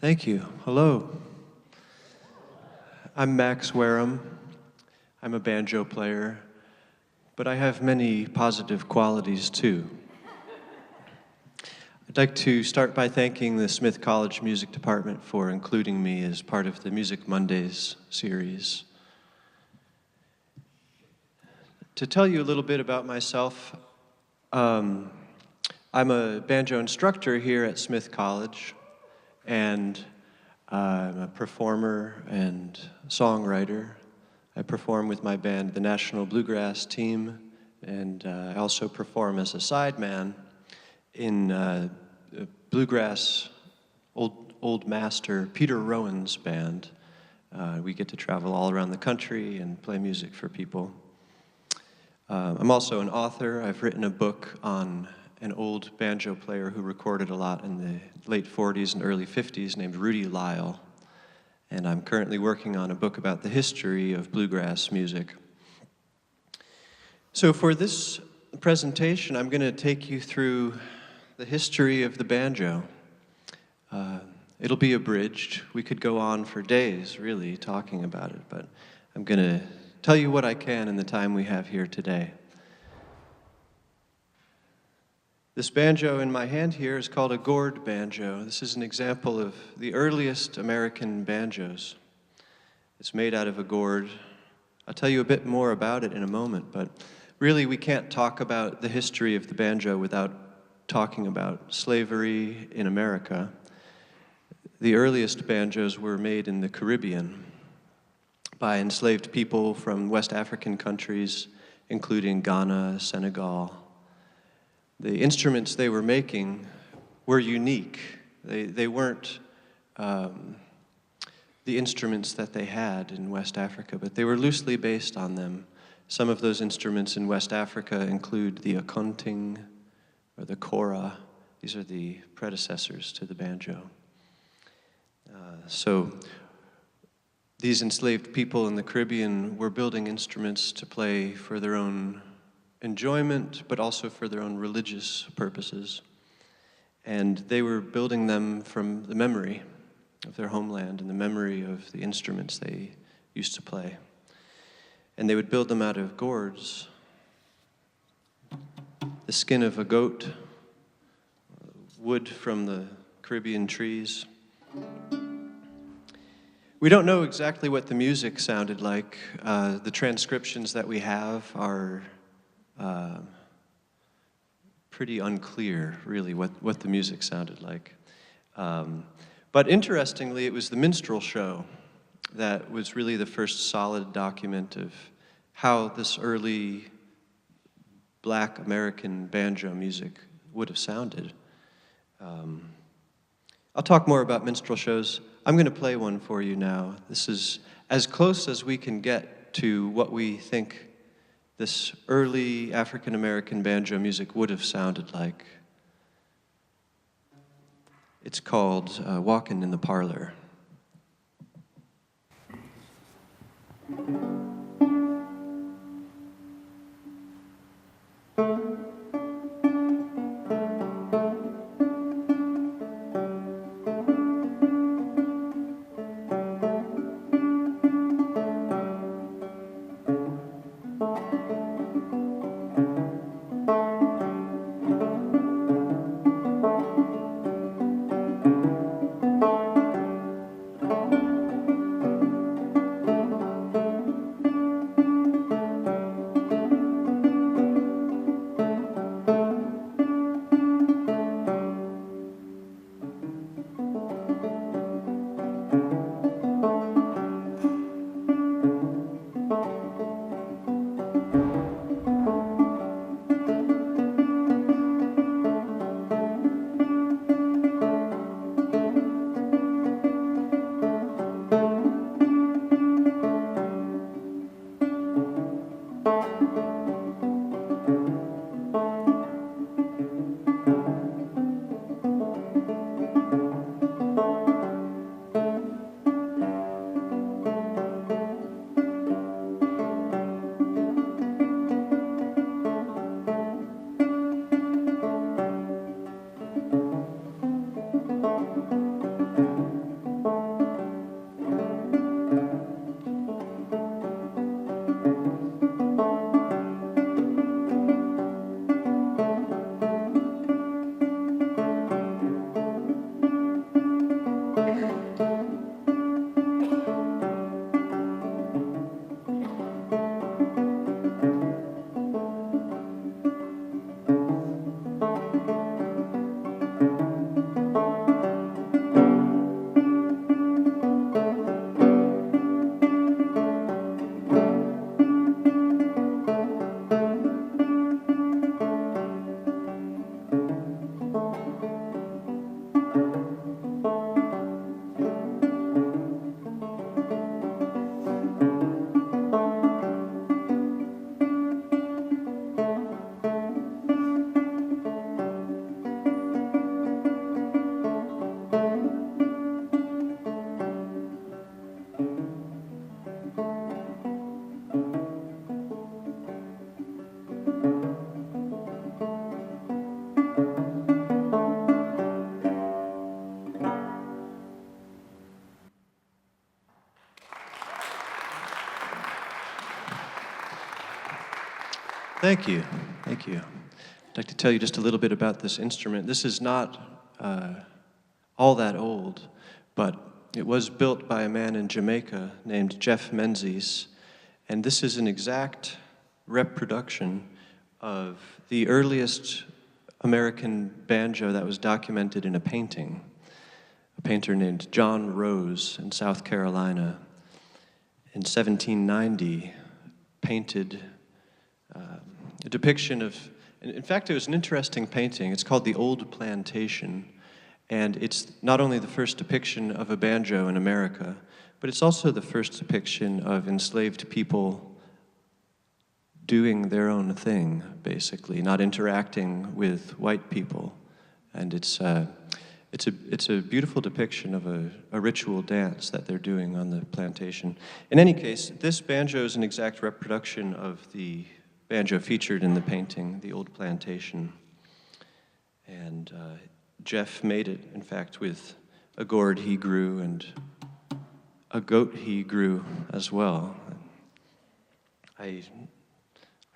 Thank you. Hello. I'm Max Wareham. I'm a banjo player, but I have many positive qualities too. I'd like to start by thanking the Smith College Music Department for including me as part of the Music Mondays series. To tell you a little bit about myself, I'm a banjo instructor here at Smith College, and I'm a performer and songwriter. I perform with my band, the National Bluegrass Team, and I also perform as a sideman in bluegrass old master Peter Rowan's band. We get to travel all around the country and play music for people. I'm also an author. I've written a book on an old banjo player who recorded a lot in the late 40s and early 50s named Rudy Lyle. And I'm currently working on a book about the history of bluegrass music. So for this presentation, I'm going to take you through the history of the banjo. It'll be abridged. We could go on for days, really, talking about it, but I'm going to tell you what I can in the time we have here today. This banjo in my hand here is called a gourd banjo. This is an example of the earliest American banjos. It's made out of a gourd. I'll tell you a bit more about it in a moment, but really we can't talk about the history of the banjo without talking about slavery in America. The earliest banjos were made in the Caribbean by enslaved people from West African countries, including Ghana, Senegal. The instruments they were making were unique. They weren't the instruments that they had in West Africa, but they were loosely based on them. Some of those instruments in West Africa include the akonting or the kora. These are the predecessors to the banjo. So these enslaved people in the Caribbean were building instruments to play for their own enjoyment, but also for their own religious purposes. And they were building them from the memory of their homeland and the memory of the instruments they used to play. And they would build them out of gourds, the skin of a goat, wood from the Caribbean trees. We don't know exactly what the music sounded like. The transcriptions that we have are pretty unclear, really, what the music sounded like. But interestingly, it was the minstrel show that was really the first solid document of how this early Black American banjo music would have sounded. I'll talk more about minstrel shows. I'm going to play one for you now. This is as close as we can get to what we think this early African-American banjo music would have sounded like. It's called Walkin' in the Parlor. Thank you. Thank you. I'd like to tell you just a little bit about this instrument. This is not all that old, but it was built by a man in Jamaica named Jeff Menzies, and this is an exact reproduction of the earliest American banjo that was documented in a painting. A painter named John Rose in South Carolina in 1790 painted a depiction of, in fact, it was an interesting painting. It's called The Old Plantation, and it's not only the first depiction of a banjo in America, but it's also the first depiction of enslaved people doing their own thing, basically, not interacting with white people. And it's a beautiful depiction of a ritual dance that they're doing on the plantation. In any case, this banjo is an exact reproduction of the banjo featured in the painting, The Old Plantation. And Jeff made it, in fact, with a gourd he grew and a goat he grew as well. I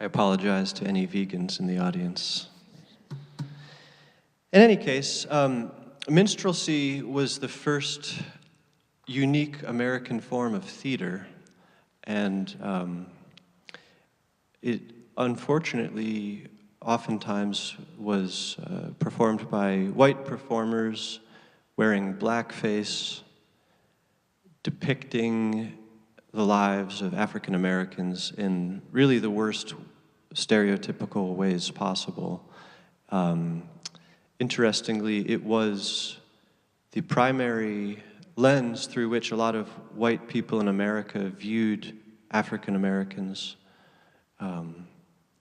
apologize to any vegans in the audience. In any case, minstrelsy was the first unique American form of theater, and it unfortunately oftentimes was performed by white performers wearing blackface, depicting the lives of African Americans in really the worst stereotypical ways possible. Interestingly, it was the primary lens through which a lot of white people in America viewed African Americans.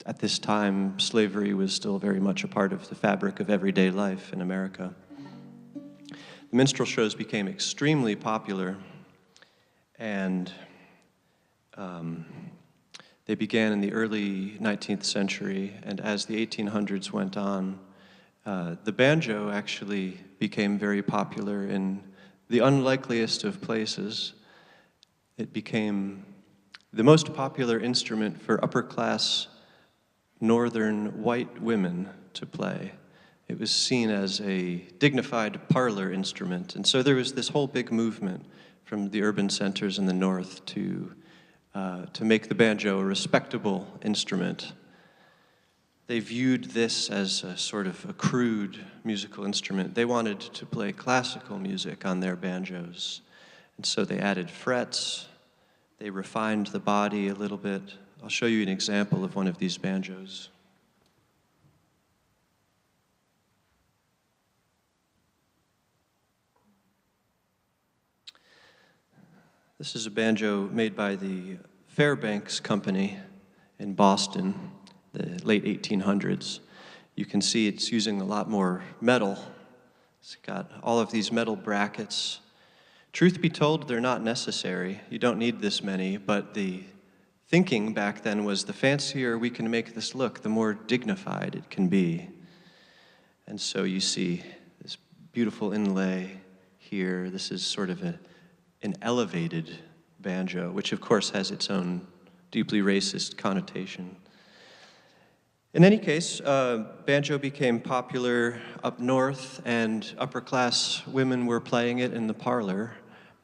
At this time, slavery was still very much a part of the fabric of everyday life in America. The minstrel shows became extremely popular, and they began in the early 19th century, and as the 1800s went on, the banjo actually became very popular in the unlikeliest of places. It became the most popular instrument for upper-class northern white women to play. It was seen as a dignified parlor instrument, and so there was this whole big movement from the urban centers in the north to make the banjo a respectable instrument. They viewed this as a sort of a crude musical instrument. They wanted to play classical music on their banjos, and so they added frets. They refined the body a little bit. I'll show you an example of one of these banjos. This is a banjo made by the Fairbanks Company in Boston, the late 1800s. You can see it's using a lot more metal. It's got all of these metal brackets. Truth be told, they're not necessary. You don't need this many, but the thinking back then was the fancier we can make this look, the more dignified it can be. And so you see this beautiful inlay here. This is sort of an elevated banjo, which of course has its own deeply racist connotation. In any case, banjo became popular up north, and upper-class women were playing it in the parlor,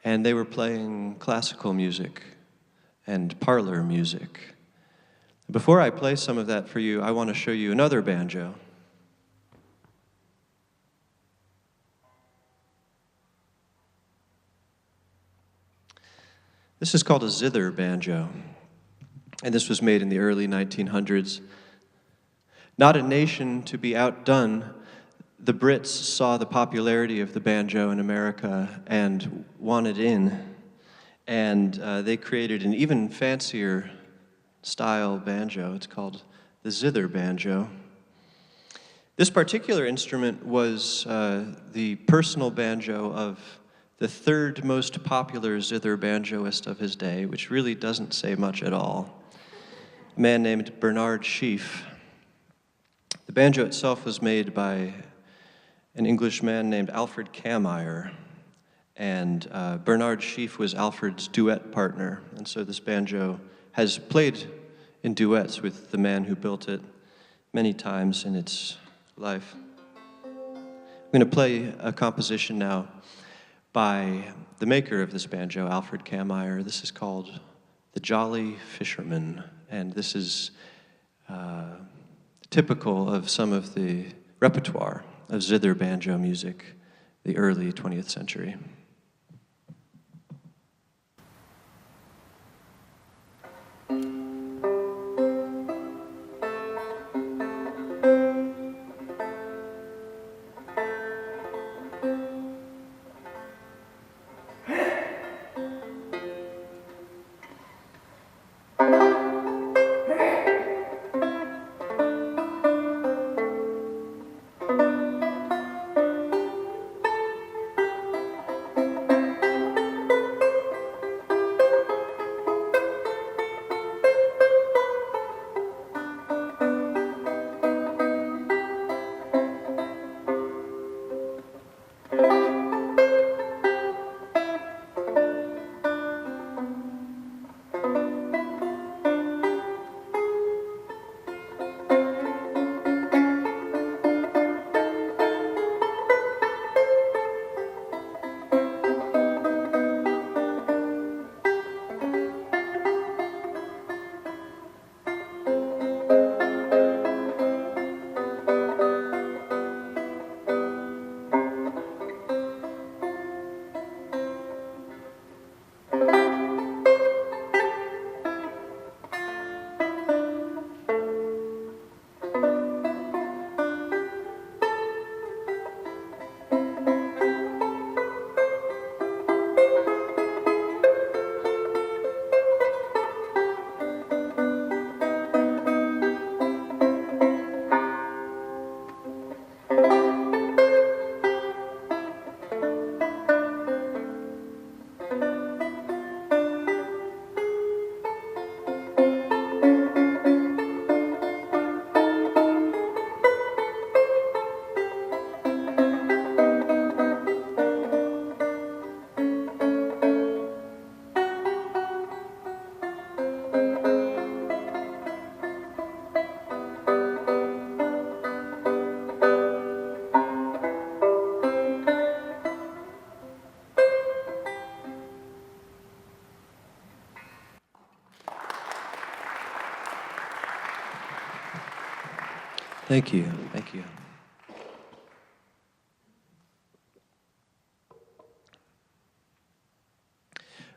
and they were playing classical music and parlor music. Before I play some of that for you, I want to show you another banjo. This is called a zither banjo, and this was made in the early 1900s. Not a nation to be outdone, the Brits saw the popularity of the banjo in America and wanted in, and they created an even fancier style banjo. It's called the zither banjo. This particular instrument was the personal banjo of the third most popular zither banjoist of his day, which really doesn't say much at all, a man named Bernard Sheaf. The banjo itself was made by an Englishman named Alfred Kameyer, and Bernard Sheaf was Alfred's duet partner, and so this banjo has played in duets with the man who built it many times in its life. I'm going to play a composition now by the maker of this banjo, Alfred Kammeier. This is called The Jolly Fisherman, and this is typical of some of the repertoire of zither banjo music, the early 20th century. Thank you, thank you.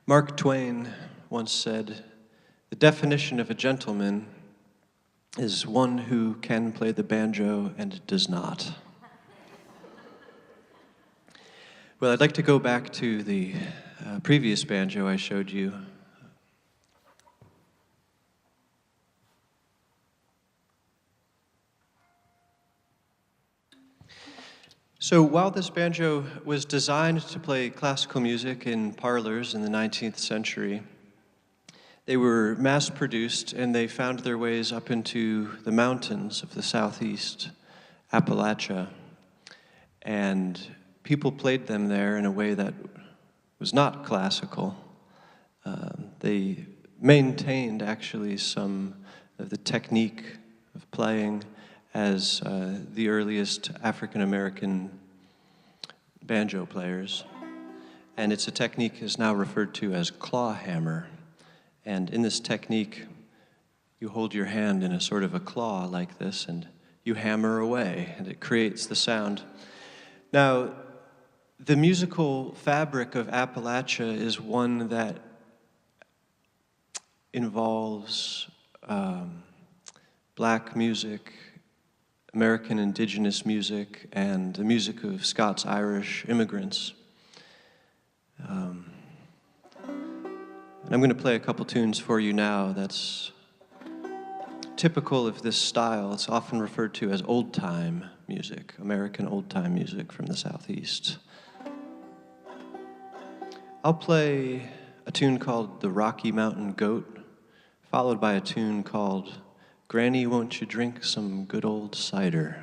Mark Twain once said, "The definition of a gentleman is one who can play the banjo and does not." Well, I'd like to go back to the previous banjo I showed you. So while this banjo was designed to play classical music in parlors in the 19th century, they were mass-produced and they found their ways up into the mountains of the southeast, Appalachia, and people played them there in a way that was not classical. They maintained actually some of the technique of playing as the earliest African-American banjo players. And it's a technique is now referred to as claw hammer. And in this technique, you hold your hand in a sort of a claw like this, and you hammer away, and it creates the sound. Now, the musical fabric of Appalachia is one that involves black music, American indigenous music, and the music of Scots-Irish immigrants. And I'm going to play a couple tunes for you now that's typical of this style. It's often referred to as old-time music, American old-time music from the Southeast. I'll play a tune called The Rocky Mountain Goat, followed by a tune called Granny, Won't You Drink Some Good Old Cider?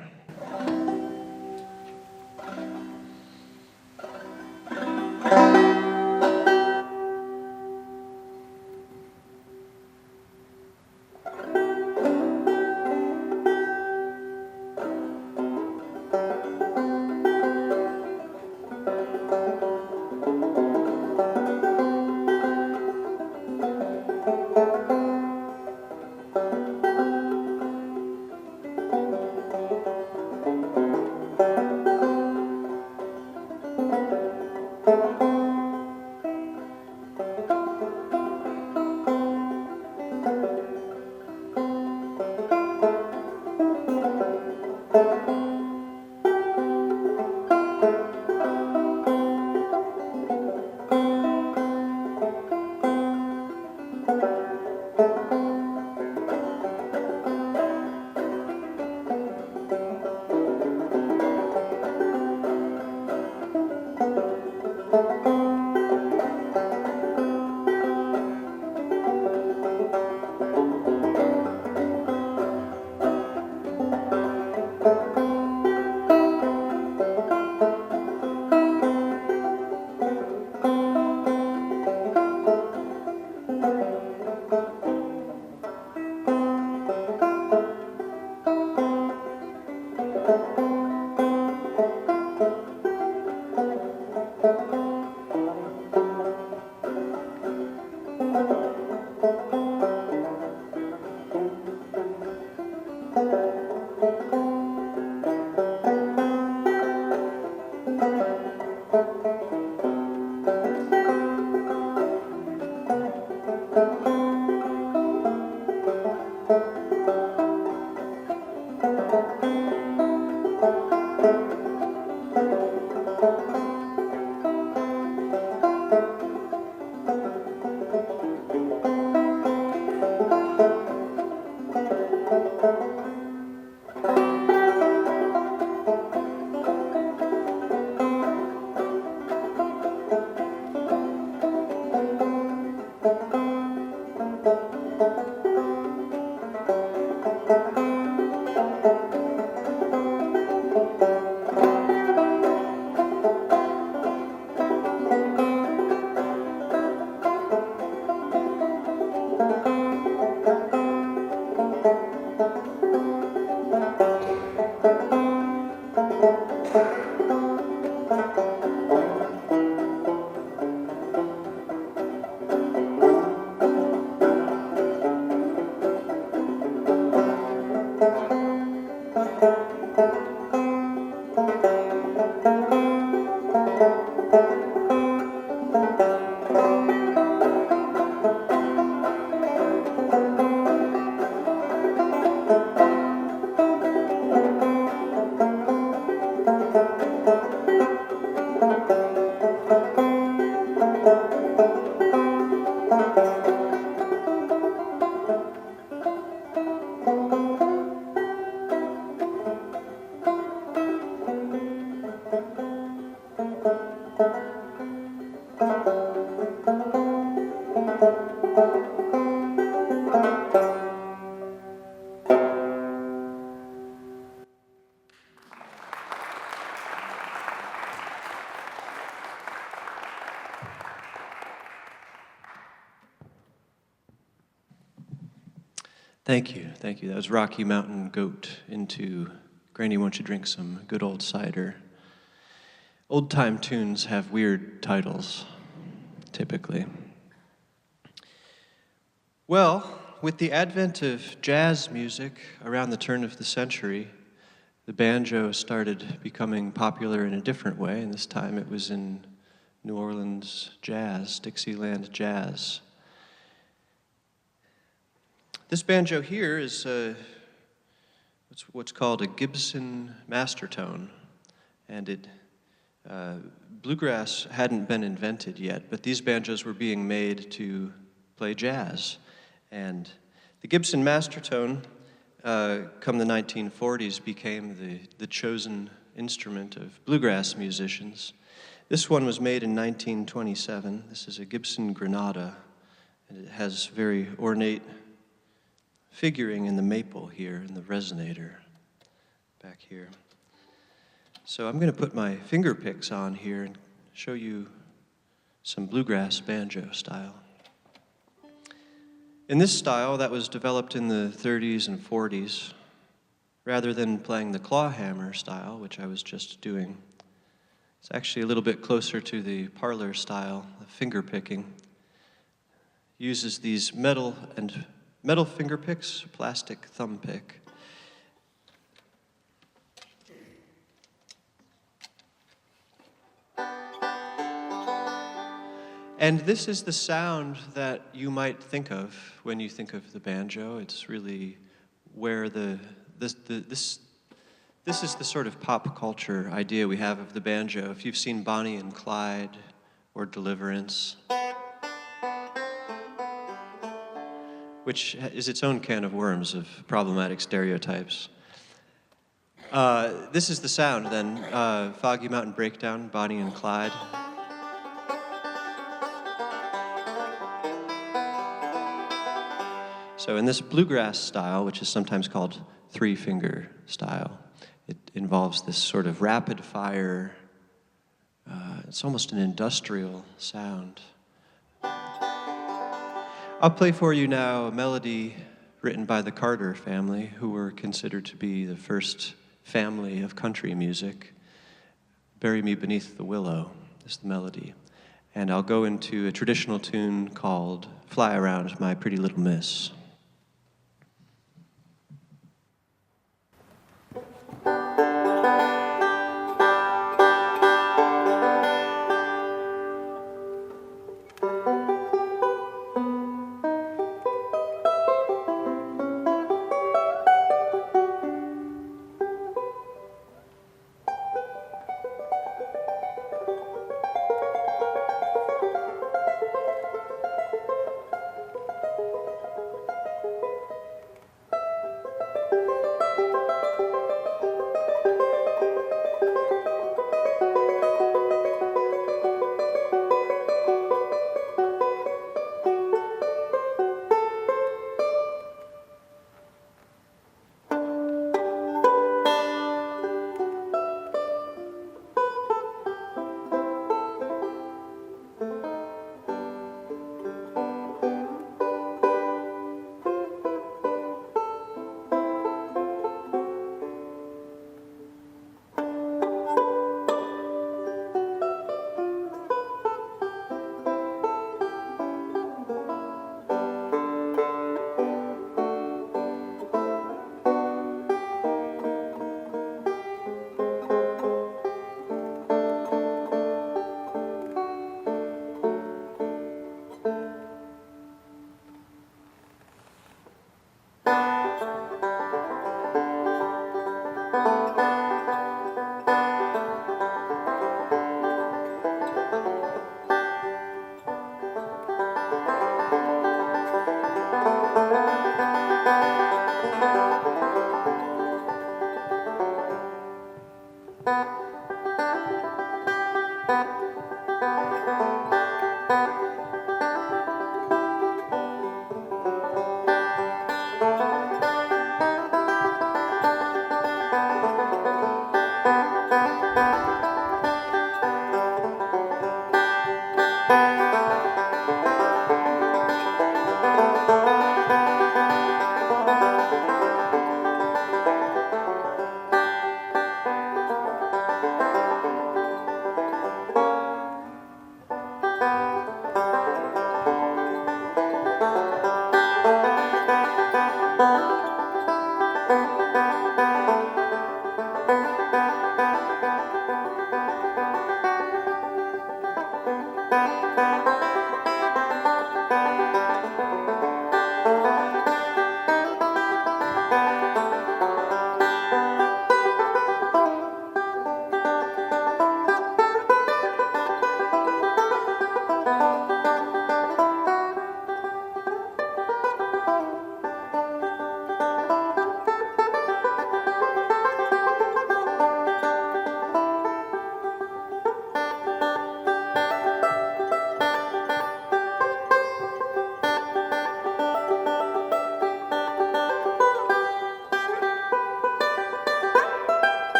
Thank you, thank you. That was Rocky Mountain Goat into Granny, Won't You Drink Some Good Old Cider. Old-time tunes have weird titles, typically. Well, with the advent of jazz music around the turn of the century, the banjo started becoming popular in a different way, and this time it was in New Orleans jazz, Dixieland jazz. This banjo here is what's called a Gibson mastertone, and bluegrass hadn't been invented yet, but these banjos were being made to play jazz. And the Gibson mastertone, come the 1940s, became the chosen instrument of bluegrass musicians. This one was made in 1927. This is a Gibson Granada, and it has very ornate figuring in the maple here in the resonator back here. So I'm going to put my finger picks on here and show you some bluegrass banjo style. In this style that was developed in the 30s and 40s, rather than playing the clawhammer style, which I was just doing, it's actually a little bit closer to the parlor style, the finger picking. Uses these metal finger picks, plastic thumb pick. And this is the sound that you might think of when you think of the banjo. It's really where this is the sort of pop culture idea we have of the banjo. If you've seen Bonnie and Clyde or Deliverance, which is its own can of worms of problematic stereotypes. This is the sound then, Foggy Mountain Breakdown, Bonnie and Clyde. So in this bluegrass style, which is sometimes called three-finger style, it involves this sort of rapid fire, it's almost an industrial sound. I'll play for you now a melody written by the Carter family, who were considered to be the first family of country music. Bury Me Beneath the Willow is the melody. And I'll go into a traditional tune called Fly Around My Pretty Little Miss.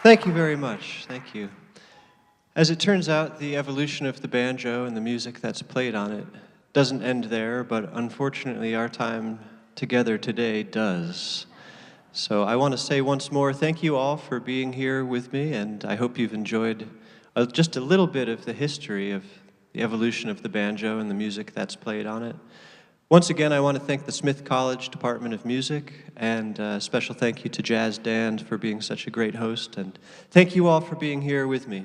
Thank you very much. Thank you. As it turns out, the evolution of the banjo and the music that's played on it doesn't end there, but unfortunately our time together today does. So I want to say once more, thank you all for being here with me, and I hope you've enjoyed just a little bit of the history of the evolution of the banjo and the music that's played on it. Once again, I want to thank the Smith College Department of Music, and a special thank you to Jazz Dan for being such a great host, and thank you all for being here with me.